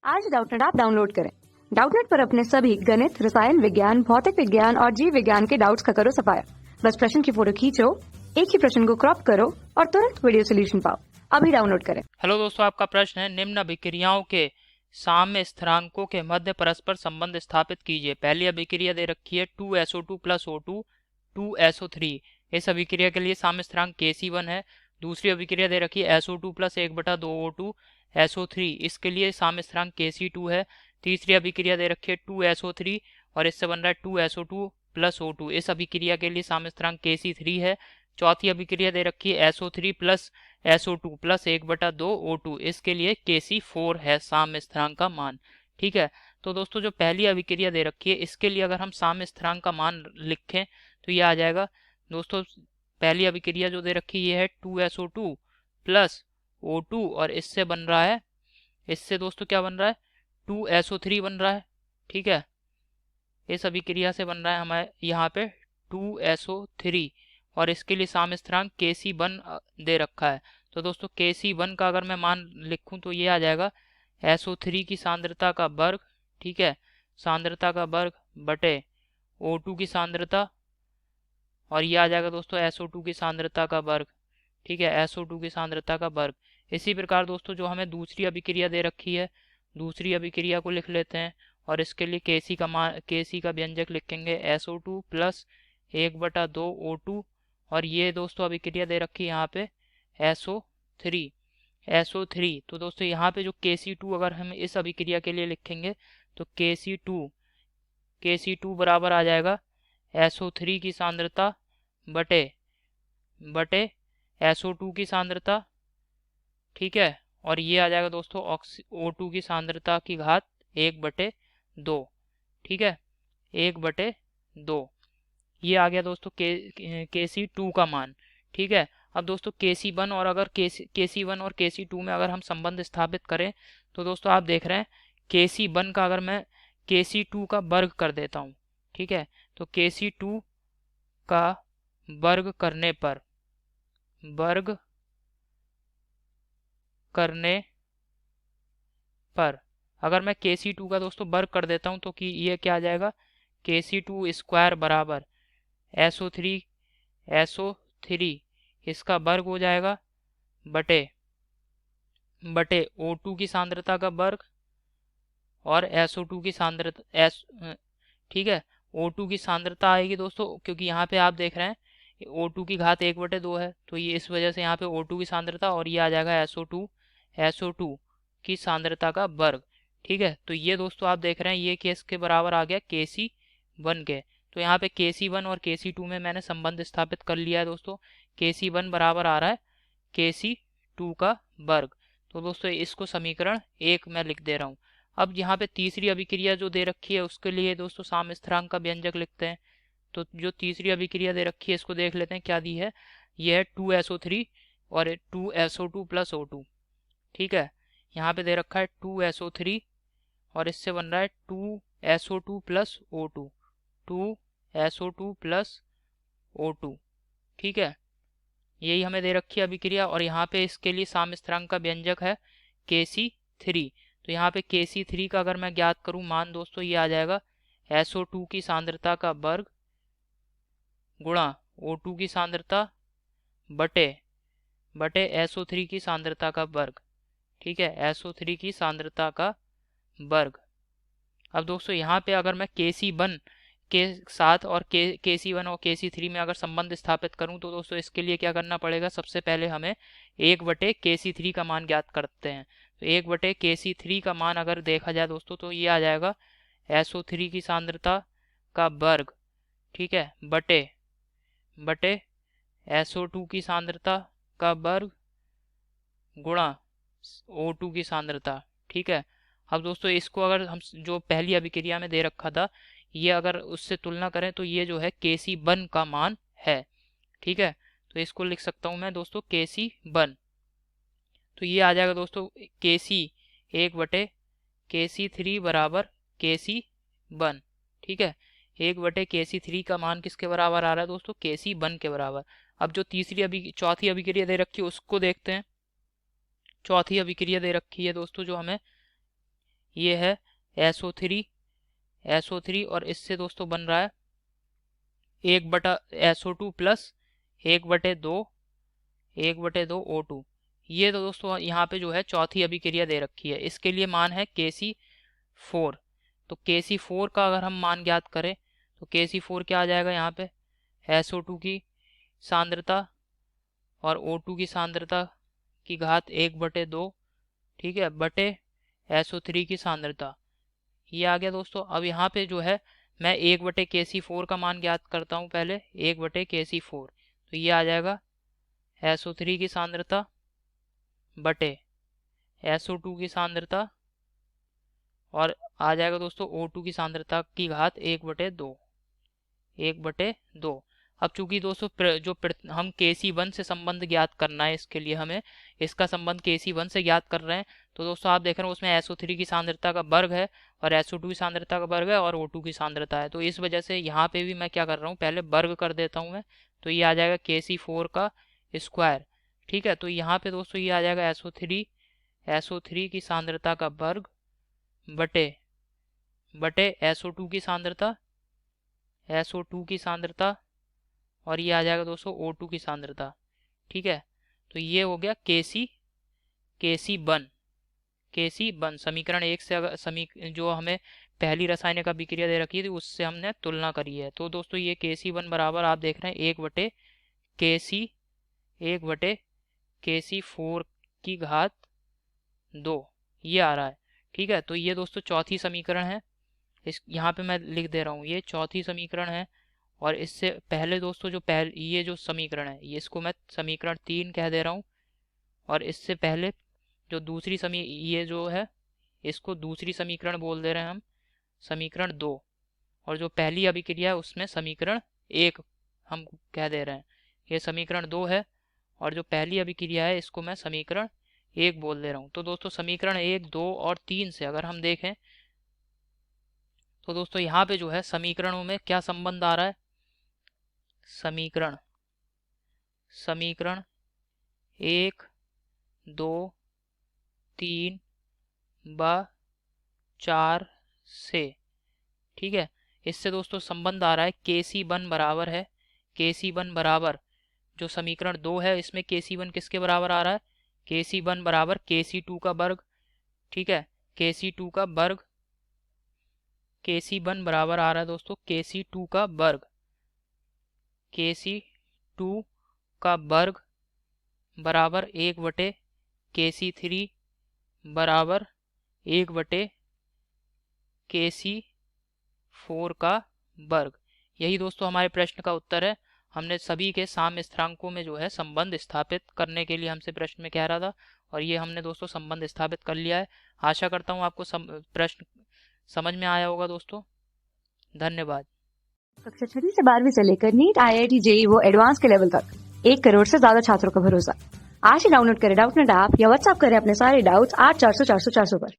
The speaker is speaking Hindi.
आज डाउटनेट ऐप डाउनलोड करें। डाउटनेट पर अपने सभी गणित, रसायन विज्ञान, भौतिक विज्ञान और जीव विज्ञान के डाउट्स का करो सफाया। बस प्रश्न की फोटो खींचो, एक ही प्रश्न को क्रॉप करो और तुरंत वीडियो सोल्यूशन पाओ। अभी डाउनलोड करें। हेलो दोस्तों, आपका प्रश्न है निम्न अभिक्रियाओं के साम्य स्थिरांकों के मध्य परस्पर संबंध स्थापित कीजिए। पहली अभिक्रिया दे रखी है 2SO2 प्लस O2 2SO3। इस अभिक्रिया के लिए साम्य स्थिरांक Kc1 है। दूसरी अभिक्रिया दे रखी है SO2 प्लस 1/2O2 SO3। इसके लिए साम्य स्थिरांक Kc2 है। तीसरी अभिक्रिया दे रखी है 2SO3 और इससे बन रहा है 2SO2 प्लस O2। इस अभिक्रिया के लिए साम्य स्थिरांक Kc3 है। चौथी अभिक्रिया दे रखी है SO3 plus SO2 plus 1/2O2। इसके लिए Kc4 है साम्य स्थिरांक का मान। ठीक है, तो दोस्तों जो पहली अभिक्रिया दे रखी है इसके लिए अगर हम साम्य स्थिरांक का मान लिखें तो ये आ जाएगा दोस्तों। पहली अभिक्रिया जो दे रखी है 2SO2 प्लस O2 और इससे बन रहा है, इससे दोस्तों क्या बन रहा है 2SO3 बन रहा है। ठीक है, इस अभिक्रिया से बन रहा है हमारे यहाँ पे 2SO3 और इसके लिए साम्य स्थिरांक Kc1 दे रखा है। तो दोस्तों Kc1 का अगर मैं मान लिखूं तो ये आ जाएगा SO3 की सांद्रता का वर्ग, ठीक है, सांद्रता का वर्ग बटे O2 की सांद्रता, और ये आ जाएगा दोस्तों SO2 की सांद्रता का वर्ग। ठीक है, SO2 की सांद्रता का वर्ग। इसी प्रकार दोस्तों जो हमें दूसरी अभिक्रिया दे रखी है, दूसरी अभिक्रिया को लिख लेते हैं और इसके लिए Kc का व्यंजक लिखेंगे SO2 प्लस 1/2O2 और ये दोस्तों अभिक्रिया दे रखी है यहाँ पे SO3। तो दोस्तों यहाँ पे जो Kc2 अगर हम इस अभिक्रिया के लिए लिखेंगे तो Kc2 बराबर आ जाएगा SO3 की सांद्रता बटे SO2 की सांद्रता। ठीक है, और ये आ जाएगा दोस्तों O2 की सांद्रता की घात 1/2। ठीक है, 1/2 ये आ गया दोस्तों Kc2 का मान। ठीक है, अब दोस्तों Kc1 और अगर Kc1 और Kc2 में अगर हम संबंध स्थापित करें तो दोस्तों आप देख रहे हैं Kc1 का अगर मैं Kc2 का वर्ग कर देता हूँ, ठीक है, तो Kc2 का वर्ग करने पर अगर मैं Kc2 का दोस्तों वर्ग कर देता हूँ तो कि ये क्या आ जाएगा Kc2 स्क्वायर बराबर SO3 इसका वर्ग हो जाएगा बटे O2 की सांद्रता का वर्ग और SO2 की सांद्रता ठीक है, O2 की सांद्रता आएगी दोस्तों, क्योंकि यहाँ पे आप देख रहे हैं O2 की घात 1/2 है तो ये इस वजह से यहाँ पे O2 की सांद्रता और ये आ जाएगा SO2 की सांद्रता का वर्ग। ठीक है, तो ये दोस्तों आप देख रहे हैं ये केस के बराबर आ गया Kc1 के। तो यहाँ पे Kc1 और Kc2 में मैंने संबंध स्थापित कर लिया है दोस्तों। Kc1 बराबर आ रहा है Kc2 का वर्ग। तो दोस्तों इसको समीकरण 1 में लिख दे रहा हूँ। अब यहाँ पे तीसरी अभिक्रिया जो दे रखी है उसके लिए दोस्तों साम्य स्थिरांक का व्यंजक लिखते हैं। तो जो तीसरी अभिक्रिया दे रखी है इसको देख लेते हैं क्या दी है। यह है 2SO3 और 2SO2 प्लस O2। ठीक है, यहाँ पे दे रखा है 2SO3 और इससे बन रहा है 2SO2 plus O2 2SO2 plus O2। ठीक है, यही हमें दे रखी है अभिक्रिया और यहाँ पे इसके लिए साम्य स्थिरांक का व्यंजक है Kc3। तो यहाँ पे Kc3 का अगर मैं ज्ञात करूँ मान दोस्तों ये आ जाएगा SO2 की सांद्रता का वर्ग गुणा O2 की सांद्रता बटे SO3 की सांद्रता का वर्ग। ठीक है, SO3 की सांद्रता का वर्ग। अब दोस्तों यहाँ पे अगर मैं Kc1 के साथ और Kc1 और Kc3 में अगर संबंध स्थापित करूं तो दोस्तों इसके लिए क्या करना पड़ेगा, सबसे पहले हमें 1/Kc3 का मान ज्ञात करते हैं। तो 1/Kc3 का मान अगर देखा जाए दोस्तों तो ये आ जाएगा SO3 की सांद्रता का वर्ग, ठीक है, बटे SO2 की सांद्रता का वर्ग गुणा O2 की सांद्रता। ठीक है, अब दोस्तों इसको अगर हम जो पहली अभिक्रिया में दे रखा था ये अगर उससे तुलना करें तो ये जो है Kc1 का मान है। ठीक है, तो इसको लिख सकता हूं मैं दोस्तों Kc1। तो ये आ जाएगा दोस्तों Kc1/Kc3 बराबर Kc1। ठीक है, 1/Kc3 का मान किसके बराबर आ रहा है दोस्तों, Kc1 के बराबर। अब जो चौथी अभिक्रिया दे रखी है उसको देखते हैं। चौथी अभिक्रिया दे रखी है दोस्तों जो हमें ये है SO3 और इससे दोस्तों बन रहा है 1/SO2 प्लस 1/2 O2। ये तो दोस्तों यहाँ पे जो है चौथी अभिक्रिया दे रखी है, इसके लिए मान है Kc4। तो Kc4 का अगर हम मान ज्ञात करें तो Kc4 क्या आ जाएगा, यहाँ पे SO2 की सांद्रता और O2 की सांद्रता की घात 1/2, ठीक है, बटे SO3 की सांद्रता। ये आ गया दोस्तों। अब यहाँ पे जो है मैं 1/Kc4 का मान ज्ञात करता हूँ पहले, 1/Kc4। तो ये आ जाएगा SO3 की सांद्रता बटे SO2 की सांद्रता और आ जाएगा दोस्तों O2 की सांद्रता की घात 1/2। अब चूंकि दोस्तों हम Kc1 से संबंध ज्ञात करना है, इसके लिए हमें इसका संबंध Kc1 से ज्ञात कर रहे हैं। तो दोस्तों आप देख रहे हैं उसमें SO3 की सांद्रता का वर्ग है और SO2 की सांद्रता का वर्ग है और O2 की सांद्रता है। तो इस वजह से यहाँ पे भी मैं क्या कर रहा हूँ, पहले वर्ग कर देता हूँ मैं। तो ये आ जाएगा Kc4 का स्क्वायर, ठीक है। तो यहाँ पे दोस्तों ये आ जाएगा SO3 की सांद्रता का वर्ग बटे SO2 की सांद्रता और ये आ जाएगा दोस्तों O2 की सांद्रता, ठीक है। तो ये हो गया Kc1 समीकरण 1 से अगर जो हमें पहली रासायनिक अभिक्रिया दे रखी थी उससे हमने तुलना करी है। तो दोस्तों ये Kc1 बराबर आप देख रहे हैं 1/Kc4 की घात 2, ये आ रहा है, ठीक है। तो ये दोस्तों चौथी समीकरण है, इस यहाँ पे मैं लिख दे रहा हूँ, ये चौथी समीकरण है। और इससे पहले दोस्तों ये जो समीकरण है ये इसको मैं समीकरण 3 कह दे रहा हूँ। और इससे पहले जो ये जो है इसको दूसरी समीकरण बोल दे रहे हैं हम, समीकरण 2। और जो पहली अभिक्रिया है उसमें समीकरण 1 हम कह दे रहे हैं, ये समीकरण 2 है। और जो पहली अभिक्रिया है इसको मैं समीकरण 1 बोल दे रहा हूँ। तो दोस्तों समीकरण 1, 2 और 3 से अगर हम देखें तो दोस्तों यहाँ पे जो है समीकरणों में क्या संबंध आ रहा है, समीकरण 1, 2, 3 व 4 से, ठीक है। इससे दोस्तों संबंध आ रहा है Kc1 बराबर जो समीकरण 2 है इसमें Kc1 किसके बराबर आ रहा है, Kc1 बराबर Kc2 का वर्ग, ठीक है। Kc2 का वर्ग, Kc1 बराबर आ रहा है दोस्तों Kc2 का वर्ग बराबर 1/Kc3 बराबर 1/Kc4 का वर्ग। यही दोस्तों हमारे प्रश्न का उत्तर है। हमने सभी के साम्य स्थिरांकों में जो है संबंध स्थापित करने के लिए हमसे प्रश्न में कह रहा था और ये हमने दोस्तों संबंध स्थापित कर लिया है। आशा करता हूँ आपको प्रश्न समझ में आया होगा दोस्तों। धन्यवाद। कक्षा 6 से 12वीं से लेकर नीट, IIT, JEE वो एडवांस के लेवल तक 1 करोड़ से ज्यादा छात्रों का भरोसा। आज ही डाउनलोड करें डाउटनेट ऐप या व्हाट्सएप करें अपने सारे डाउट्स 8400 400 400 पर।